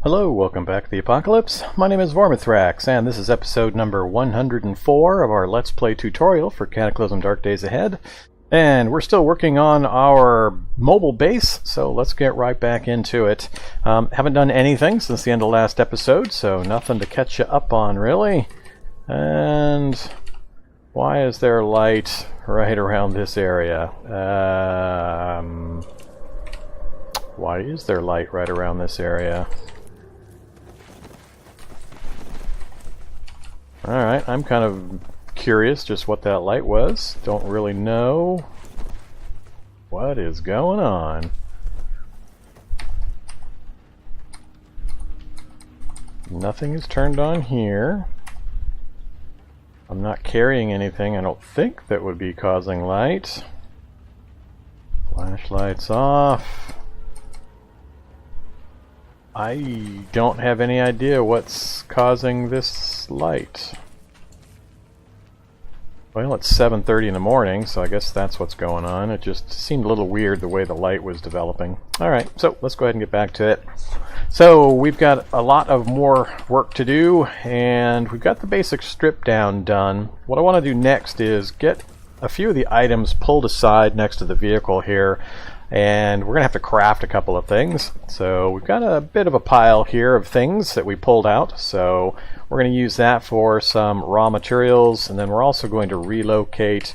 Hello, welcome back to the Apocalypse. My name is Vormithrax, and this is episode number 104 of our Let's Play tutorial for Cataclysm Dark Days Ahead. And we're still working on our mobile base, so let's get right back into it. Haven't done anything since the end of last episode, so nothing to catch you up on, really. And why is there light right around this area? Why is there light right around this area? Alright, I'm kind of curious just what that light was. Don't really know what is going on. Nothing is turned on here. I'm not carrying anything I don't think that would be causing light. Flashlights off. I don't have any idea what's causing this light. Well, it's 7:30 in the morning, so I guess that's what's going on. It just seemed a little weird the way the light was developing. Alright, so let's go ahead and get back to it. So we've got a lot of more work to do, and we've got the basic strip down done. What I want to do next is get a few of the items pulled aside next to the vehicle here, and we're going to have to craft a couple of things. So we've got a bit of a pile here of things that we pulled out, so we're going to use that for some raw materials, and then we're also going to relocate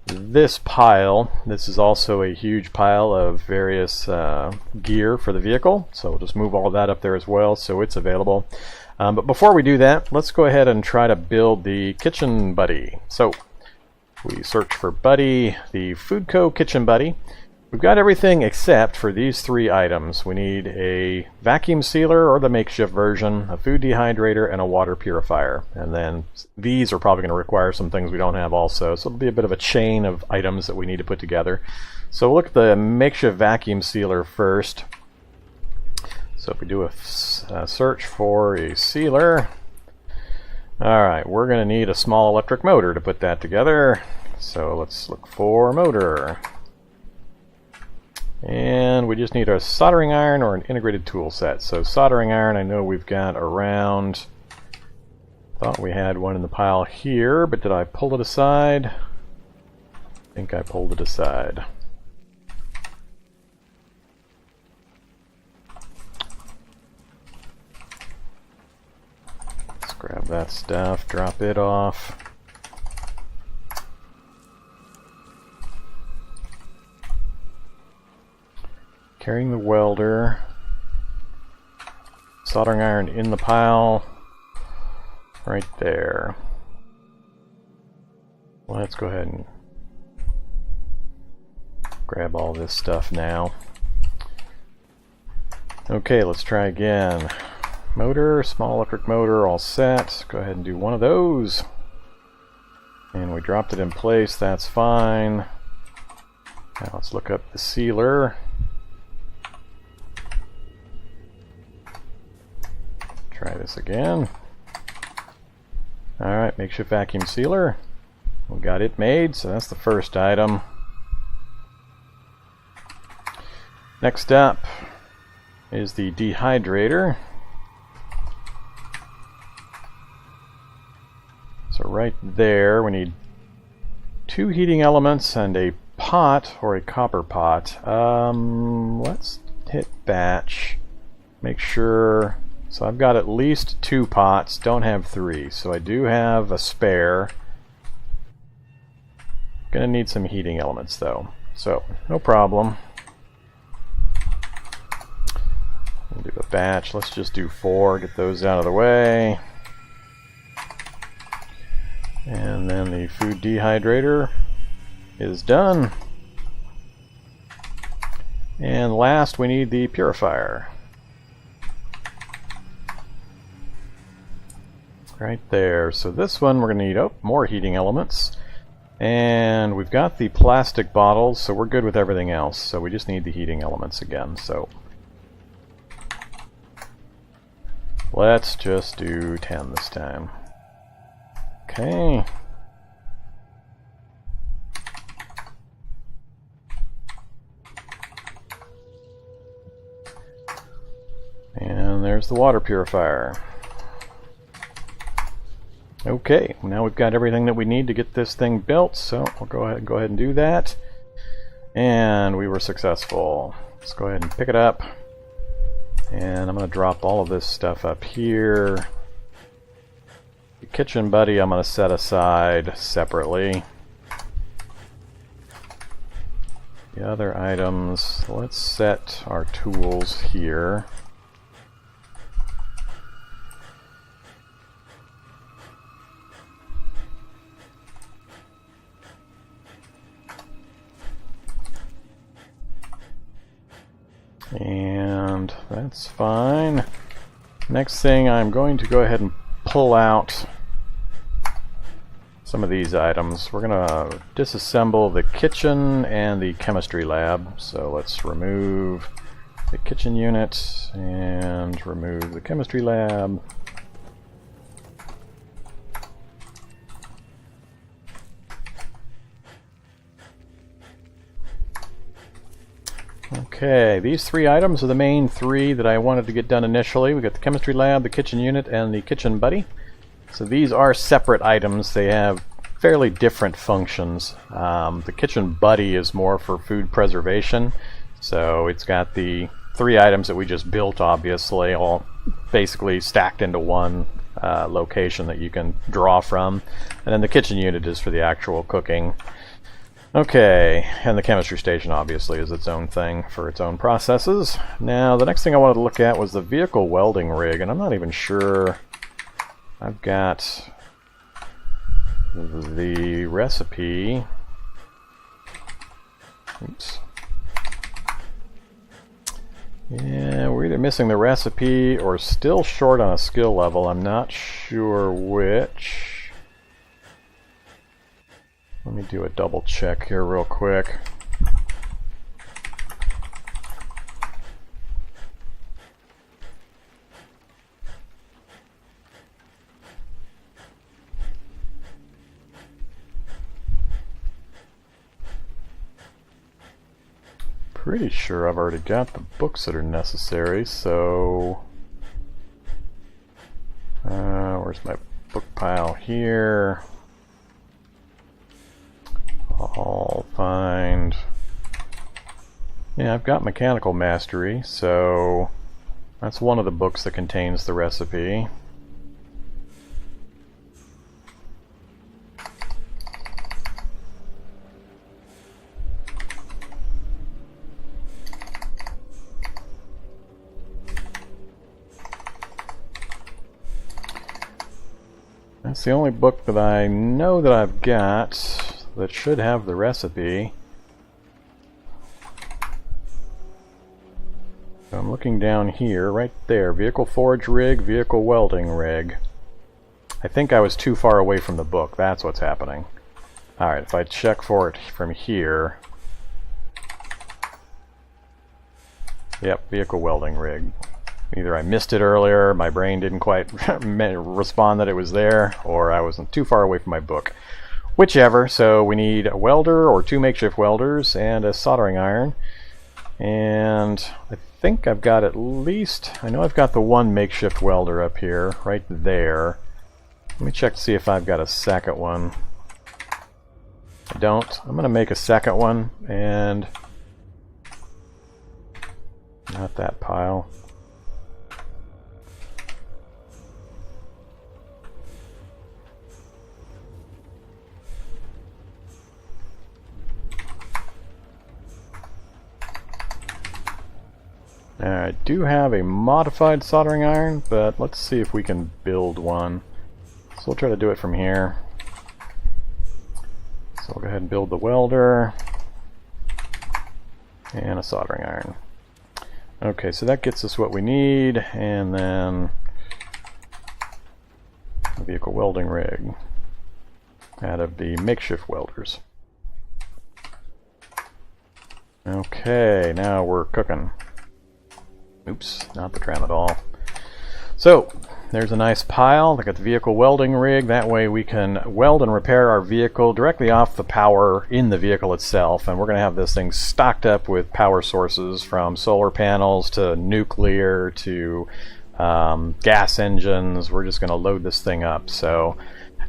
this pile. This is also a huge pile of various gear for the vehicle, so we'll just move all that up there as well so it's available. But before we do that, let's go ahead and try to build the kitchen buddy. So we search for buddy, the Foodco kitchen buddy. We've got everything except for these three items. We need a vacuum sealer, or the makeshift version, a food dehydrator, and a water purifier. And then these are probably going to require some things we don't have also, so it'll be a bit of a chain of items that we need to put together. So we'll look at the makeshift vacuum sealer first. So if we do a search for a sealer, alright, we're going to need a small electric motor to put that together. So let's look for motor. And we just need a soldering iron or an integrated tool set. So soldering iron, I know we've got around, thought we had one in the pile here, but did I pull it aside? I think I pulled it aside. Let's grab that stuff, drop it off. Carrying the welder, soldering iron in the pile, right there. Let's go ahead and grab all this stuff now. Okay, let's try again. Motor, small electric motor, all set. Go ahead and do one of those. And we dropped it in place, that's fine. Now let's look up the sealer. Try this again. Alright, makeshift vacuum sealer. We got it made, so that's the first item. Next up is the dehydrator. So right there, we need two heating elements and a pot or a copper pot. Let's hit batch. Make sure. So I've got at least 2 pots, don't have 3, so I do have a spare. Gonna need some heating elements though, so no problem. We'll do a batch, let's just do 4, get those out of the way. And then the food dehydrator is done. And last we need the purifier. Right there. So this one we're going to need more heating elements. And we've got the plastic bottles, so we're good with everything else. So we just need the heating elements again. So let's just do 10 this time. Okay. And there's the water purifier. Okay, now we've got everything that we need to get this thing built, so we'll go ahead and do that. And we were successful. Let's go ahead and pick it up. And I'm going to drop all of this stuff up here. The kitchen buddy I'm going to set aside separately. The other items, let's set our tools here. And that's fine. Next thing, I'm going to go ahead and pull out some of these items. We're going to disassemble the kitchen and the chemistry lab. So let's remove the kitchen unit and remove the chemistry lab. Okay, these three items are the main three that I wanted to get done initially. We've got the chemistry lab, the kitchen unit, and the kitchen buddy. So these are separate items. They have fairly different functions. The kitchen buddy is more for food preservation. So it's got the three items that we just built, obviously, all basically stacked into one location that you can draw from. And then the kitchen unit is for the actual cooking. Okay, and the chemistry station obviously is its own thing for its own processes. Now, the next thing I wanted to look at was the vehicle welding rig, and I'm not even sure I've got the recipe. Oops. Yeah, we're either missing the recipe or still short on a skill level. I'm not sure which. Let me do a double check here real quick. Pretty sure I've already got the books that are necessary, so where's my book pile here? I'll find... Yeah, I've got Mechanical Mastery, so that's one of the books that contains the recipe. That's the only book that I know that I've got that should have the recipe. So I'm looking down here, right there, vehicle forge rig, vehicle welding rig. I think I was too far away from the book, that's what's happening. Alright, if I check for it from here. Yep, vehicle welding rig. Either I missed it earlier, my brain didn't quite respond that it was there, or I wasn't too far away from my book. Whichever, so we need a welder or two makeshift welders and a soldering iron. And I think I've got at least, I know I've got the one makeshift welder up here, right there. Let me check to see if I've got a second one. I don't. I'm going to make a second one, and not that pile. I do have a modified soldering iron, but let's see if we can build one. So we'll try to do it from here. So we'll go ahead and build the welder and a soldering iron. Okay, so that gets us what we need, and then a vehicle welding rig out of the makeshift welders. Okay, now we're cooking. Oops, not the tramadol. So, there's a nice pile. I got the vehicle welding rig. That way we can weld and repair our vehicle directly off the power in the vehicle itself. And we're going to have this thing stocked up with power sources from solar panels to nuclear to gas engines. We're just going to load this thing up. So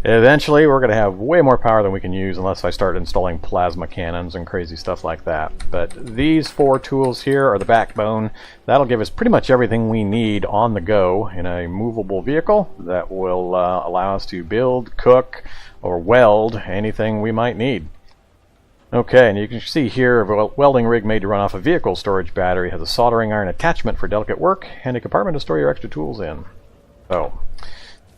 eventually we're going to have way more power than we can use unless I start installing plasma cannons and crazy stuff like that. But these 4 tools here are the backbone. That'll give us pretty much everything we need on the go in a movable vehicle that will allow us to build, cook, or weld anything we might need. Okay, and you can see here a welding rig made to run off a vehicle storage battery. It has a soldering iron attachment for delicate work and a compartment to store your extra tools in. So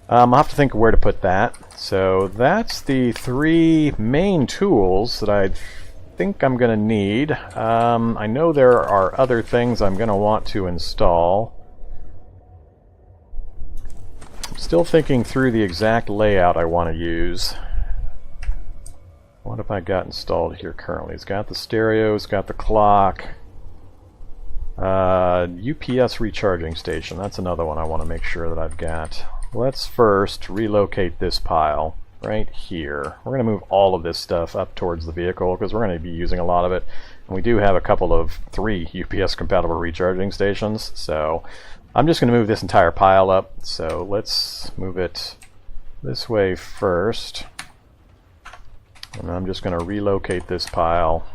I'll have to think of where to put that. So that's the 3 main tools that I think I'm going to need. I know there are other things I'm going to want to install. I'm still thinking through the exact layout I want to use. What have I got installed here currently? It's got the stereo, it's got the clock. UPS recharging station, that's another one I want to make sure that I've got. Let's first relocate this pile right here. We're going to move all of this stuff up towards the vehicle because we're going to be using a lot of it. And we do have a couple of 3 UPS compatible recharging stations. So I'm just going to move this entire pile up. So let's move it this way first. And I'm just going to relocate this pile.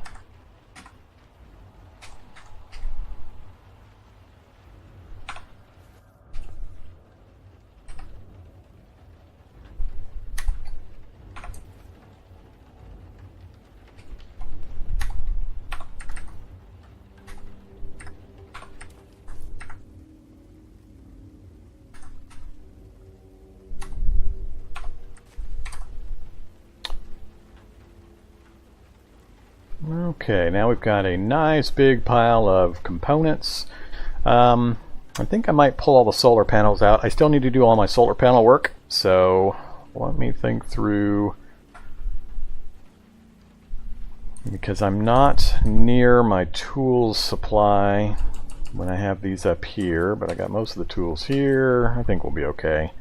Okay, now we've got a nice big pile of components. I think I might pull all the solar panels out. I still need to do all my solar panel work, so let me think through, because I'm not near my tools supply when I have these up here, but I got most of the tools here. I think we'll be okay.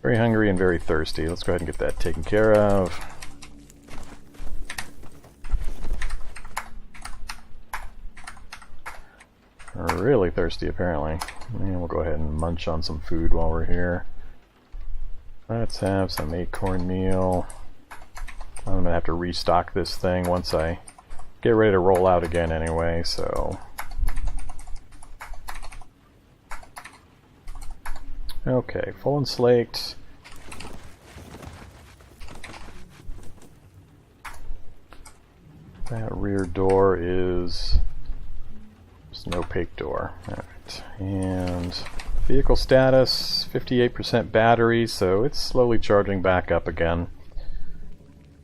Very hungry and very thirsty. Let's go ahead and get that taken care of. Really thirsty apparently. And we'll go ahead and munch on some food while we're here. Let's have some acorn meal. I'm gonna have to restock this thing once I get ready to roll out again anyway, so. Okay, full and slaked. That rear door is an opaque door. Alright, and vehicle status, 58% battery, so it's slowly charging back up again,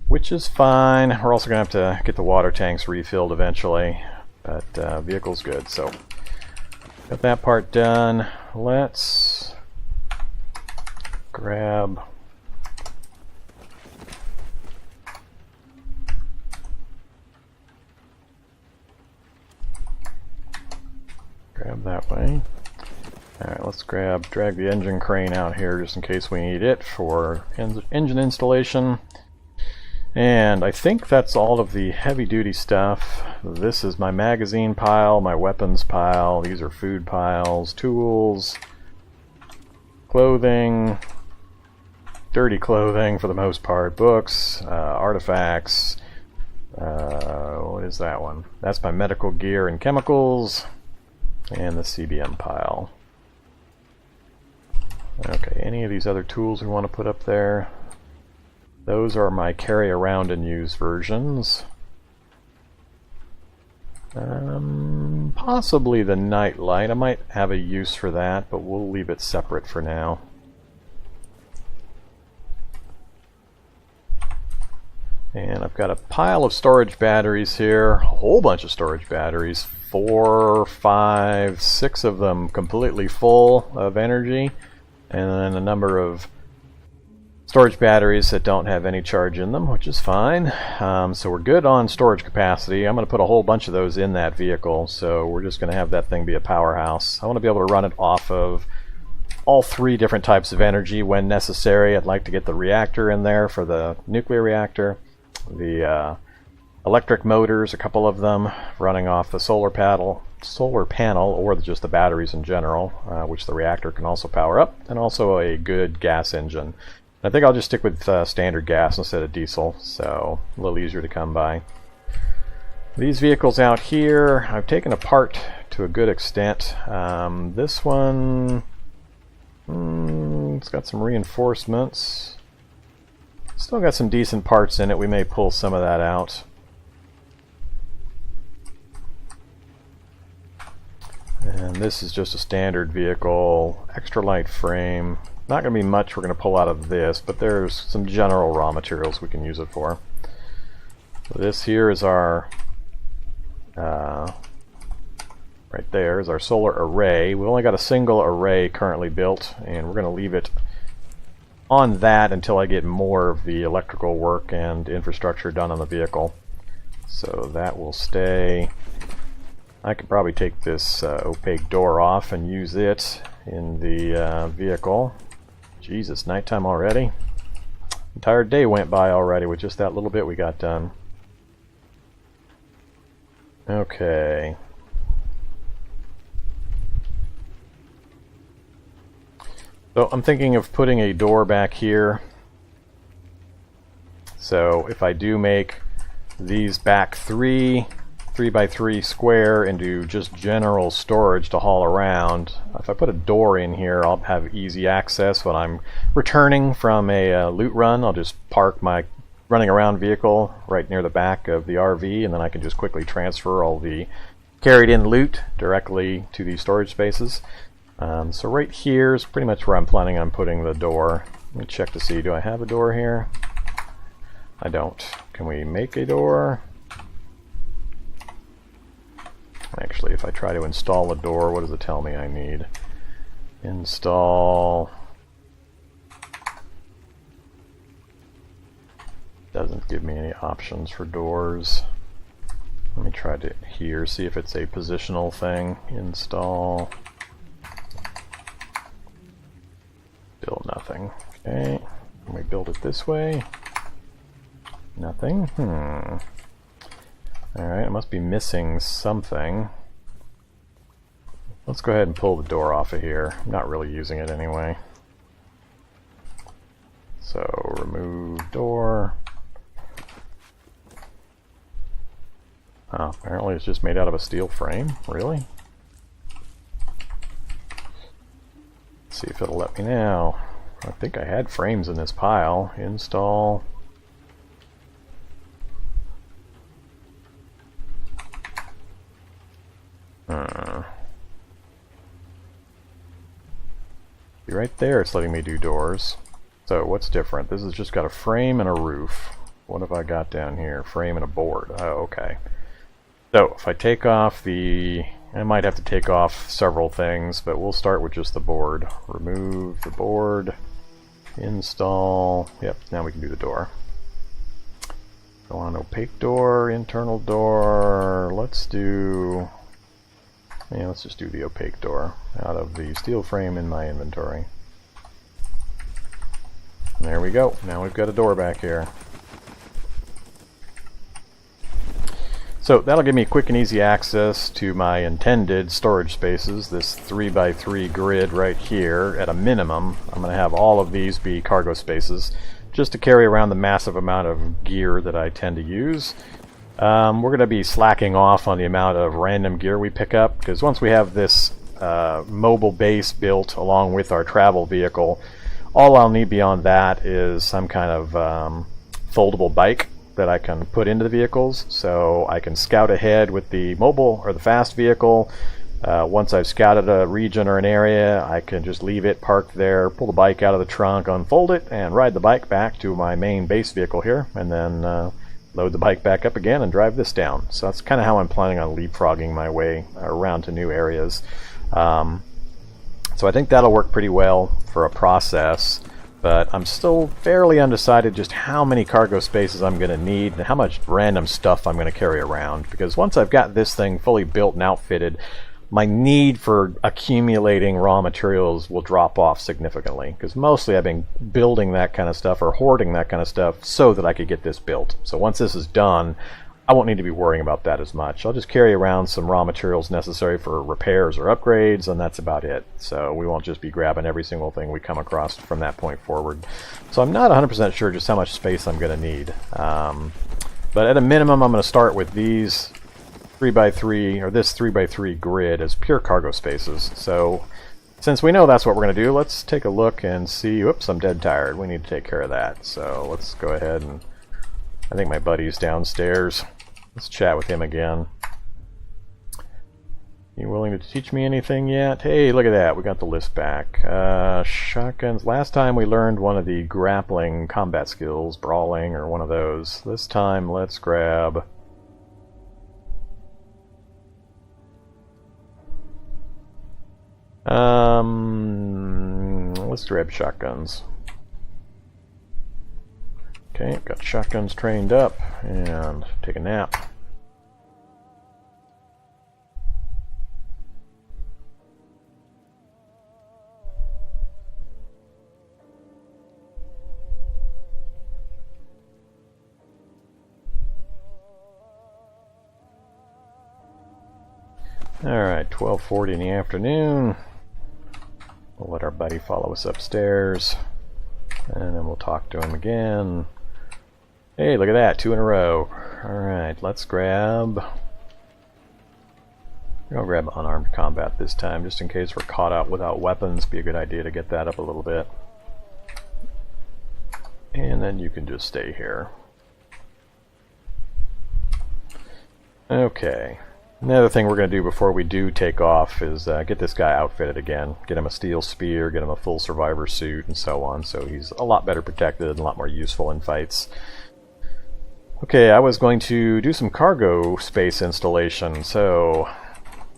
which is fine. We're also going to have to get the water tanks refilled eventually, but vehicle's good, so got that part done. Let's grab that way. Alright, let's drag the engine crane out here just in case we need it for engine installation. And I think that's all of the heavy-duty stuff. This is my magazine pile, my weapons pile, these are food piles, tools, clothing, dirty clothing for the most part, books, artifacts. What is that one? That's my medical gear and chemicals. And the CBM pile. Okay, any of these other tools we want to put up there? Those are my carry around and use versions. Possibly the night light. I might have a use for that, but we'll leave it separate for now. And I've got a pile of storage batteries here, a whole bunch of storage batteries. 4, 5, 6 of them completely full of energy, and then a number of storage batteries that don't have any charge in them, which is fine. So we're good on storage capacity. I'm going to put a whole bunch of those in that vehicle, so we're just going to have that thing be a powerhouse. I want to be able to run it off of all 3 different types of energy when necessary. I'd like to get the reactor in there for the nuclear reactor, the electric motors, a couple of them, running off the solar panel solar panel, or just the batteries in general, which the reactor can also power up, and also a good gas engine. I think I'll just stick with standard gas instead of diesel, so a little easier to come by. These vehicles out here, I've taken apart to a good extent. This one, it's got some reinforcements. Still got some decent parts in it. We may pull some of that out. And this is just a standard vehicle, extra light frame. Not going to be much we're going to pull out of this, but there's some general raw materials we can use it for. So this here is our, right there is our solar array. We've only got a single array currently built, and we're going to leave it on that until I get more of the electrical work and infrastructure done on the vehicle. So that will stay. I could probably take this opaque door off and use it in the vehicle. Jesus, nighttime already? Entire day went by already with just that little bit we got done. Okay. So I'm thinking of putting a door back here. So if I do make these back 3x3 square into just general storage to haul around, if I put a door in here, I'll have easy access when I'm returning from a loot run. I'll just park my running around vehicle right near the back of the RV, and then I can just quickly transfer all the carried in loot directly to these storage spaces. So right here is pretty much where I'm planning on putting the door. Let me check to see, do I have a door here? I don't. Can we make a door? Actually, if I try to install a door, what does it tell me I need? Install. Doesn't give me any options for doors. Let me try to here, see if it's a positional thing. Install. Still nothing. Okay. Can we build it this way? Nothing. Alright, I must be missing something. Let's go ahead and pull the door off of here. I'm not really using it anyway. So, remove door. Oh, apparently it's just made out of a steel frame. Really? Let's see if it'll let me now. I think I had frames in this pile. Install. Right there it's letting me do doors. So what's different? This has just got a frame and a roof. What have I got down here? Frame and a board. Oh, okay. So if I take off the... I might have to take off several things, but we'll start with just the board. Remove the board. Install. Yep, now we can do the door. Go on opaque door, internal door. Let's do... yeah, let's just do the opaque door out of the steel frame in my inventory. There we go. Now we've got a door back here. So that'll give me quick and easy access to my intended storage spaces. This 3x3 grid right here, at a minimum, I'm going to have all of these be cargo spaces, just to carry around the massive amount of gear that I tend to use. We're going to be slacking off on the amount of random gear we pick up, because once we have this mobile base built along with our travel vehicle, all I'll need beyond that is some kind of foldable bike that I can put into the vehicles, so I can scout ahead with the mobile or the fast vehicle. Once I've scouted a region or an area, I can just leave it parked there, pull the bike out of the trunk, unfold it, and ride the bike back to my main base vehicle here, and then load the bike back up again and drive this down. So that's kind of how I'm planning on leapfrogging my way around to new areas. So I think that'll work pretty well for a process, but I'm still fairly undecided just how many cargo spaces I'm going to need and how much random stuff I'm going to carry around, because once I've got this thing fully built and outfitted, my need for accumulating raw materials will drop off significantly, because mostly I've been building that kind of stuff or hoarding that kind of stuff so that I could get this built. So once this is done, I won't need to be worrying about that as much. I'll just carry around some raw materials necessary for repairs or upgrades, and that's about it. So we won't just be grabbing every single thing we come across from that point forward. So I'm not 100% sure just how much space I'm going to need. But at a minimum, I'm going to start with these 3x3, or this 3x3 grid as pure cargo spaces. So since we know that's what we're going to do, let's take a look and see. Whoops, I'm dead tired. We need to take care of that. So let's go ahead and... I think my buddy's downstairs. Let's chat with him again. You willing to teach me anything yet? Hey, look at that. We got the list back. Shotguns. Last time we learned one of the grappling combat skills, brawling, or one of those. This time, let's grab... let's grab shotguns. Okay, got shotguns trained up, and take a nap. Alright, 12:40 in the afternoon. We'll let our buddy follow us upstairs, and then we'll talk to him again. Hey, look at that, 2 in a row. Alright, let's grab... I'll grab unarmed combat this time, just in case we're caught out without weapons. Be a good idea to get that up a little bit. And then you can just stay here. Okay. Another thing we're going to do before we do take off is get this guy outfitted again. Get him a steel spear, get him a full survivor suit, and so on, so he's a lot better protected and a lot more useful in fights. Okay, I was going to do some cargo space installation, so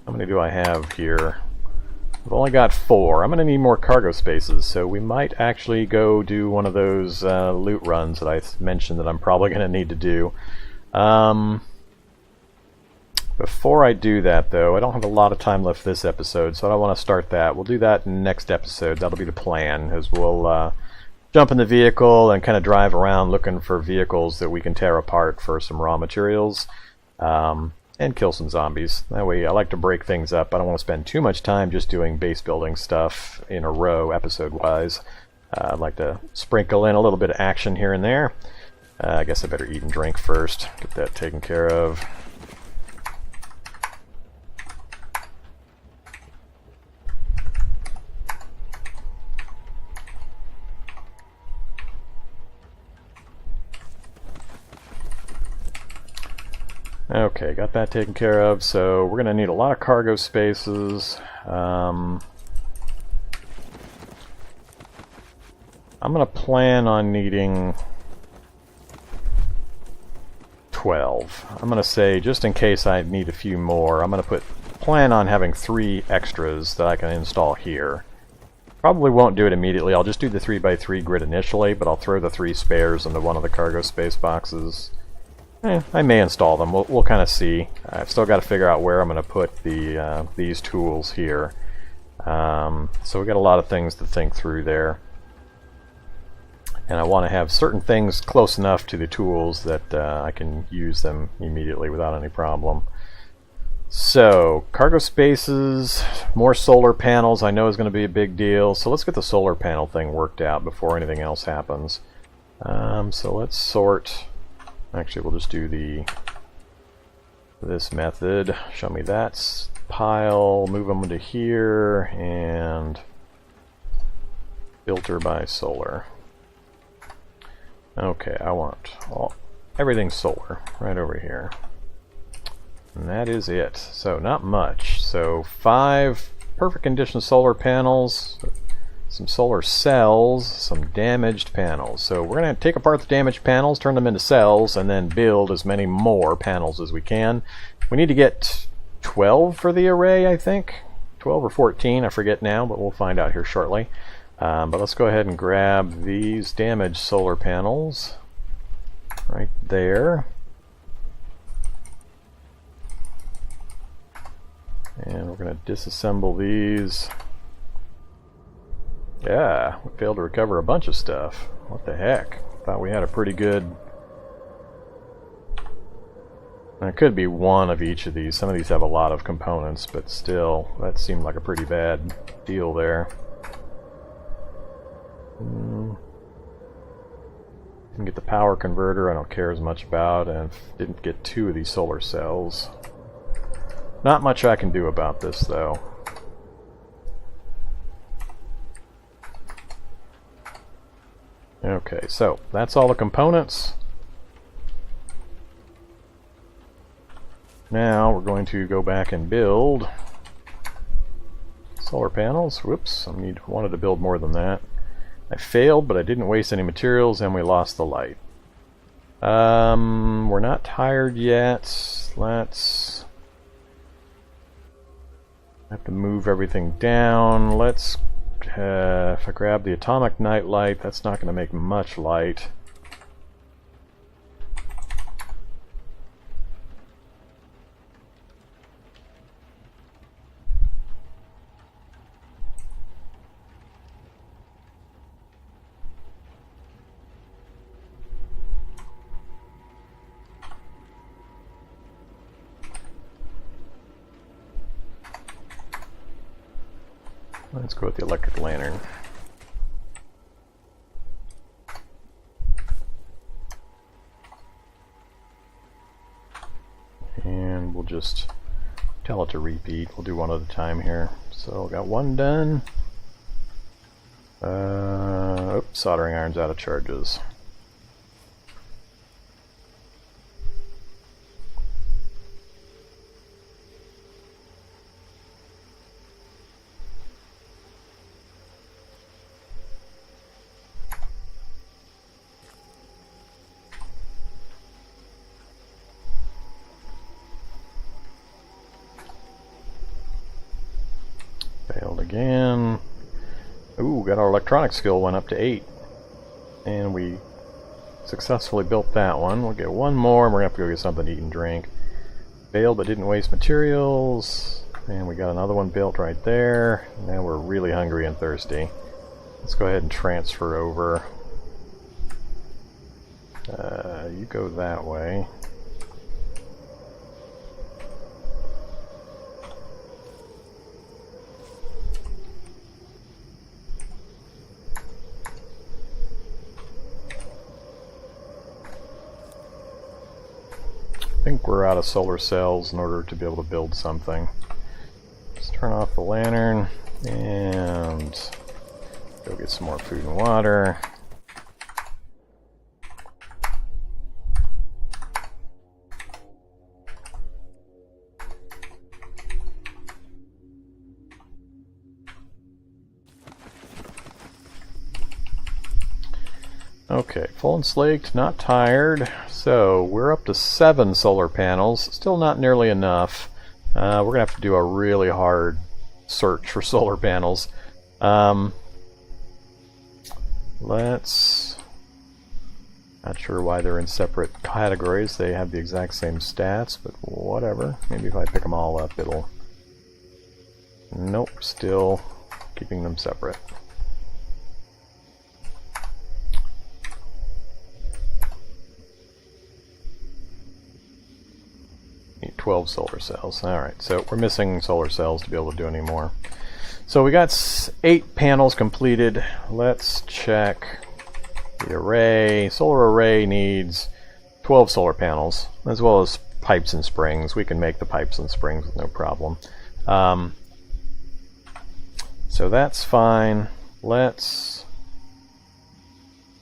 how many do I have here? I've only got 4. I'm going to need more cargo spaces, so we might actually go do one of those loot runs that I mentioned that I'm probably going to need to do. Before I do that, though, I don't have a lot of time left this episode, so I don't want to start that. We'll do that in next episode. That'll be the plan, as we'll jump in the vehicle and kind of drive around looking for vehicles that we can tear apart for some raw materials, and kill some zombies. That way, I like to break things up. I don't want to spend too much time just doing base building stuff in a row, episode-wise. I'd like to sprinkle in a little bit of action here and there. I guess I better eat and drink first. Get that taken care of. Okay, got that taken care of, so we're going to need a lot of cargo spaces. I'm going to plan on needing 12. I'm going to say, just in case I need a few more, I'm going to plan on having 3 extras that I can install here. Probably won't do it immediately. I'll just do the 3x3 grid initially, but I'll throw the 3 spares into one of the cargo space boxes. I may install them. We'll kind of see. I've still got to figure out where I'm going to put these tools here. So we've got a lot of things to think through there. And I want to have certain things close enough to the tools that I can use them immediately without any problem. So, cargo spaces, more solar panels I know is going to be a big deal. So let's get the solar panel thing worked out before anything else happens. So let's sort... Actually, we'll just do this method. Show me that pile, move them into here, and filter by solar. Okay, I want everything solar right over here. And that is it. So not much. So 5 perfect condition solar panels, some solar cells, some damaged panels. So we're going to take apart the damaged panels, turn them into cells, and then build as many more panels as we can. We need to get 12 for the array, I think. 12 or 14, I forget now, but we'll find out here shortly. But let's go ahead and grab these damaged solar panels right there. And we're going to disassemble these. Yeah, we failed to recover a bunch of stuff. What the heck? Thought we had a pretty good And it could be one of each of these. Some of these have a lot of components, but still, that seemed like a pretty bad deal there. Didn't get the power converter, I don't care as much about, and didn't get 2 of these solar cells. Not much I can do about this, though. Okay, so that's all the components. Now we're going to go back and build solar panels. Whoops, wanted to build more than that. I failed, but I didn't waste any materials, and we lost the light. We're not tired yet. Let's have to move everything down. Let's if I grab the atomic night light, that's not going to make much light. Let's go with the electric lantern. And we'll just tell it to repeat. We'll do one at a time here. So got one done. Oops, soldering iron's out of charges. Failed again. Ooh, got our electronic skill went up to 8. And we successfully built that one. We'll get one more, and we're going to have to go get something to eat and drink. Failed but didn't waste materials. And we got another one built right there. Now we're really hungry and thirsty. Let's go ahead and transfer over. You go that way. I think we're out of solar cells in order to be able to build something. Let's turn off the lantern and go get some more food and water. Okay, full and slaked, not tired. So we're up to 7 solar panels. Still not nearly enough. We're going to have to do a really hard search for solar panels. Let's... Not sure why they're in separate categories. They have the exact same stats, but whatever. Maybe if I pick them all up, it'll... Nope, still keeping them separate. 12 solar cells. Alright, so we're missing solar cells to be able to do any more. So we got 8 panels completed. Let's check the array. Solar array needs 12 solar panels, as well as pipes and springs. We can make the pipes and springs with no problem. So that's fine.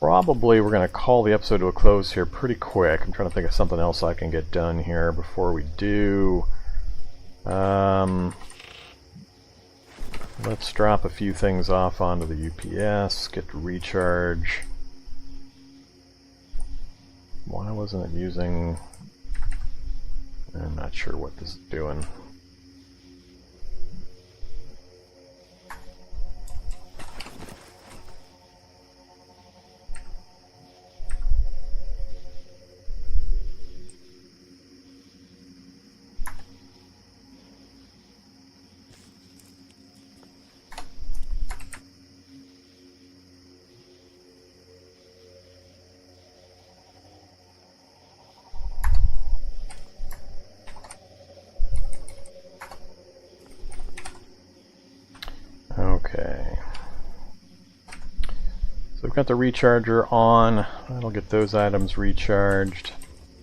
Probably we're going to call the episode to a close here pretty quick. I'm trying to think of something else I can get done here before we do. Let's drop a few things off onto the UPS, get to recharge. Why wasn't it using... I'm not sure what this is doing. we've got the recharger on. That'll get those items recharged.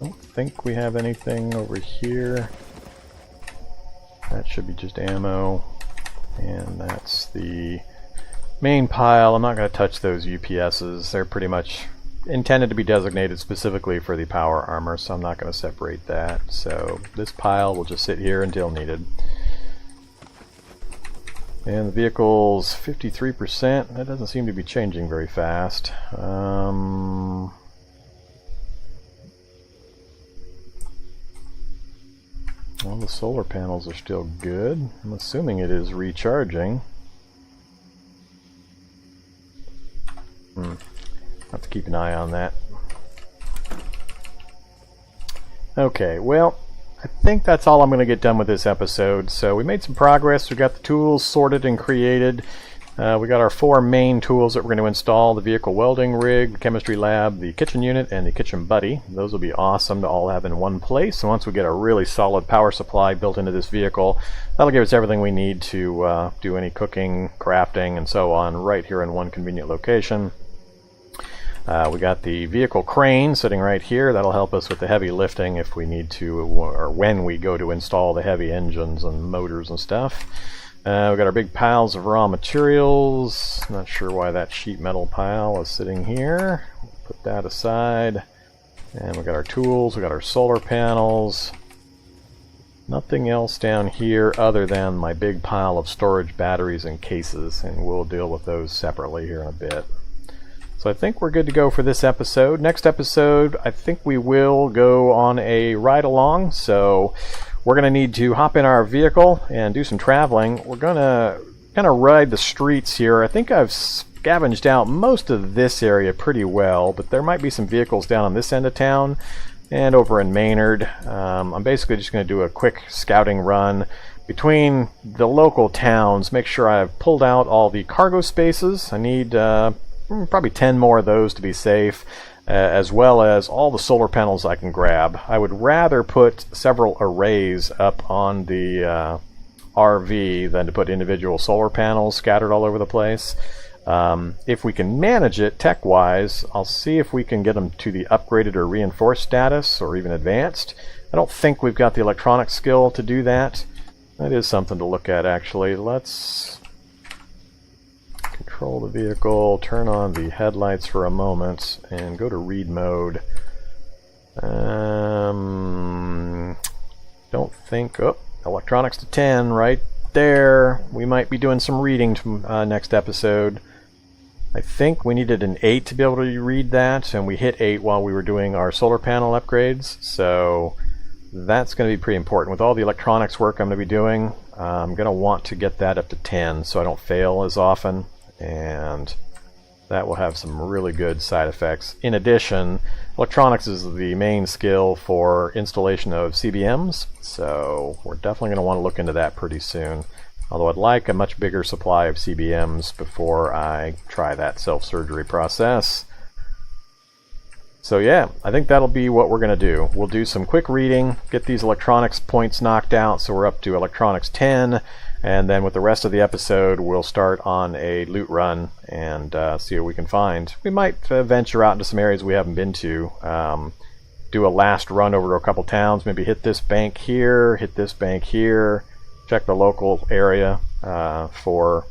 I don't think we have anything over here. That should be just ammo. And that's the main pile. I'm not going to touch those UPSs. They're pretty much intended to be designated specifically for the power armor, so I'm not going to separate that. So this pile will just sit here until needed. And the vehicle's 53%. That doesn't seem to be changing very fast. All the solar panels are still good. I'm assuming it is recharging. Have to keep an eye on that. Okay, well, I think that's all I'm going to get done with this episode. So we made some progress. We got the tools sorted and created. We got our 4 main tools that we're going to install: the vehicle welding rig, the chemistry lab, the kitchen unit, and the kitchen buddy. Those will be awesome to all have in one place. And once we get a really solid power supply built into this vehicle, that'll give us everything we need to do any cooking, crafting, and so on right here in one convenient location. We got the vehicle crane sitting right here. That'll help us with the heavy lifting if we need to, or when we go to install the heavy engines and motors and stuff. We got our big piles of raw materials. Not sure why that sheet metal pile is sitting here. Put that aside. And we got our tools. We got our solar panels. Nothing else down here other than my big pile of storage batteries and cases, and we'll deal with those separately here in a bit. So I think we're good to go for this episode. Next episode, I think we will go on a ride along. So we're going to need to hop in our vehicle and do some traveling. We're going to kind of ride the streets here. I think I've scavenged out most of this area pretty well, but there might be some vehicles down on this end of town and over in Maynard. I'm basically just going to do a quick scouting run between the local towns, make sure I've pulled out all the cargo spaces. I need probably 10 more of those to be safe, as well as all the solar panels I can grab. I would rather put several arrays up on the RV than to put individual solar panels scattered all over the place. If we can manage it tech-wise, I'll see if we can get them to the upgraded or reinforced status, or even advanced. I don't think we've got the electronic skill to do that. That is something to look at, actually. Let's control the vehicle, turn on the headlights for a moment, and go to read mode. Don't think... Oh, electronics to 10 right there. We might be doing some reading next episode. I think we needed an 8 to be able to read that, and we hit 8 while we were doing our solar panel upgrades, so that's going to be pretty important. With all the electronics work I'm going to be doing, I'm going to want to get that up to 10 so I don't fail as often, and that will have some really good side effects. In addition, electronics is the main skill for installation of CBMs, so we're definitely going to want to look into that pretty soon. Although I'd like a much bigger supply of CBMs before I try that self-surgery process. So yeah, I think that'll be what we're going to do. We'll do some quick reading, get these electronics points knocked out so we're up to electronics 10, and then with the rest of the episode we'll start on a loot run and see what we can find. We might venture out into some areas we haven't been to, do a last run over to a couple towns, maybe hit this bank here, hit this bank here, check the local area for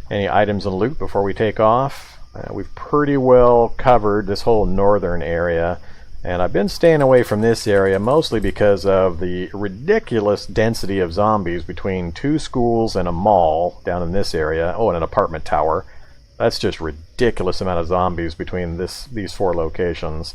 any items and loot before we take off. We've pretty well covered this whole northern area, and I've been staying away from this area mostly because of the ridiculous density of zombies between 2 schools and a mall down in this area. Oh, and an apartment tower. That's just ridiculous amount of zombies between these 4 locations.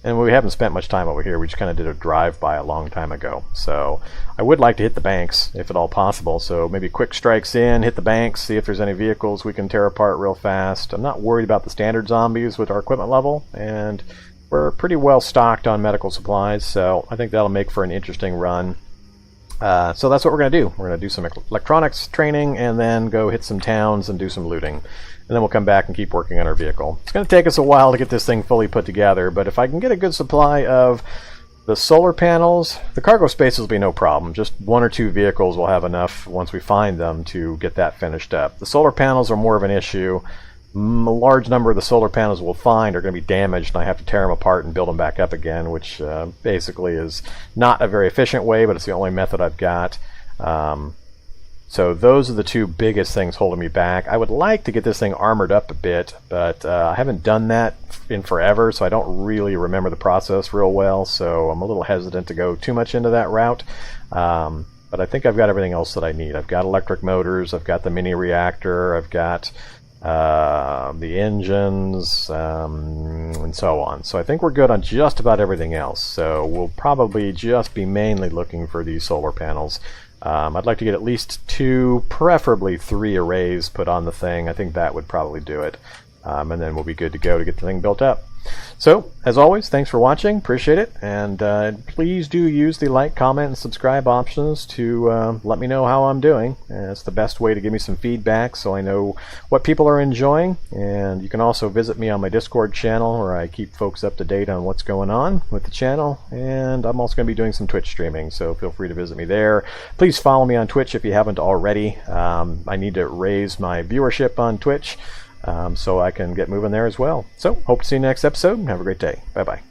And we haven't spent much time over here. We just kind of did a drive-by a long time ago. So I would like to hit the banks, if at all possible. So maybe quick strikes in, hit the banks, see if there's any vehicles we can tear apart real fast. I'm not worried about the standard zombies with our equipment level, and we're pretty well stocked on medical supplies, so I think that'll make for an interesting run. So that's what we're going to do. We're going to do some electronics training and then go hit some towns and do some looting. And then we'll come back and keep working on our vehicle. It's going to take us a while to get this thing fully put together, but if I can get a good supply of the solar panels, the cargo spaces will be no problem. Just 1 or 2 vehicles will have enough once we find them to get that finished up. The solar panels are more of an issue. a large number of the solar panels we'll find are going to be damaged, and I have to tear them apart and build them back up again, which basically is not a very efficient way, but it's the only method I've got. So those are the two biggest things holding me back. I would like to get this thing armored up a bit, but I haven't done that in forever, so I don't really remember the process real well, so I'm a little hesitant to go too much into that route. But I think I've got everything else that I need. I've got electric motors, I've got the mini reactor, I've got the engines, and so on. So I think we're good on just about everything else. So we'll probably just be mainly looking for these solar panels. I'd like to get at least 2, preferably 3 arrays put on the thing. I think that would probably do it. And then we'll be good to go to get the thing built up. So, as always, thanks for watching. Appreciate it. And please do use the like, comment, and subscribe options to let me know how I'm doing. It's the best way to give me some feedback so I know what people are enjoying. And you can also visit me on my Discord channel where I keep folks up to date on what's going on with the channel. And I'm also going to be doing some Twitch streaming, so feel free to visit me there. Please follow me on Twitch if you haven't already. I need to raise my viewership on Twitch. So I can get moving there as well. So, hope to see you next episode. Have a great day. Bye-bye.